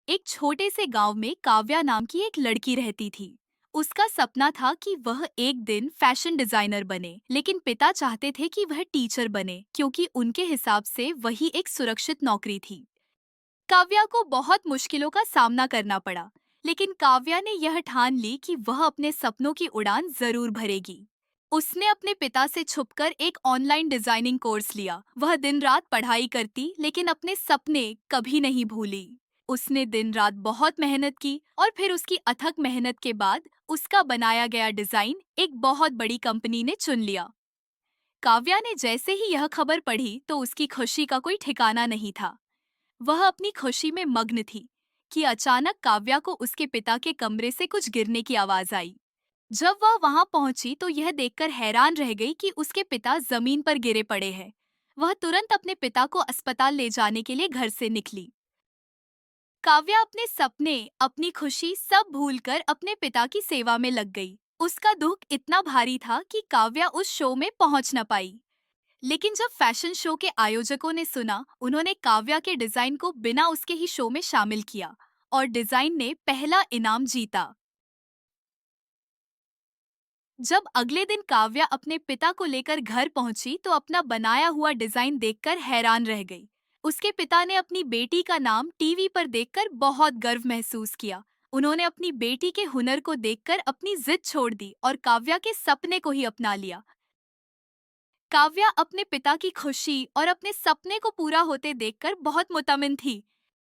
एक छोटे से गांव में काव्या नाम की एक लड़की रहती थी। उसका सपना था कि वह एक दिन फैशन डिजाइनर बने, लेकिन पिता चाहते थे कि वह टीचर बने क्योंकि उनके हिसाब से वही एक सुरक्षित नौकरी थी। काव्या को बहुत मुश्किलों का सामना करना पड़ा, लेकिन काव्या ने यह ठान ली कि वह अपने सपनों की उड़ान जरूर भरेगी। उसने अपने पिता से छुपकर एक ऑनलाइन डिजाइनिंग कोर्स लिया। वह दिन रात पढ़ाई करती, लेकिन अपने सपने कभी नहीं भूली। उसने दिन रात बहुत मेहनत की और फिर उसकी अथक मेहनत के बाद उसका बनाया गया डिजाइन एक बहुत बड़ी कंपनी ने चुन लिया। काव्या ने जैसे ही यह खबर पढ़ी तो उसकी खुशी का कोई ठिकाना नहीं था। वह अपनी खुशी में मग्न थी कि अचानक काव्या को उसके पिता के कमरे से कुछ गिरने की आवाज आई। जब वह वहां पहुंची तो यह देखकर हैरान रह गई कि उसके पिता जमीन पर गिरे पड़े हैं। वह तुरंत अपने पिता को अस्पताल ले जाने के लिए घर से निकली। काव्या अपने सपने, अपनी खुशी सब भूलकर अपने पिता की सेवा में लग गई। उसका दुख इतना भारी था कि काव्या उस शो में पहुंच न पाई। लेकिन जब फैशन शो के आयोजकों ने सुना, उन्होंने काव्या के डिजाइन को बिना उसके ही शो में शामिल किया और डिजाइन ने पहला इनाम जीता। जब अगले दिन काव्या अपने पिता को लेकर घर पहुंची तो अपना बनाया हुआ डिजाइन देखकर हैरान रह गई। उसके पिता ने अपनी बेटी का नाम टीवी पर देखकर बहुत गर्व महसूस किया। उन्होंने अपनी बेटी के हुनर को देखकर अपनी जिद छोड़ दी और काव्या के सपने को ही अपना लिया। काव्या अपने पिता की खुशी और अपने सपने को पूरा होते देखकर बहुत मुतमिन थी।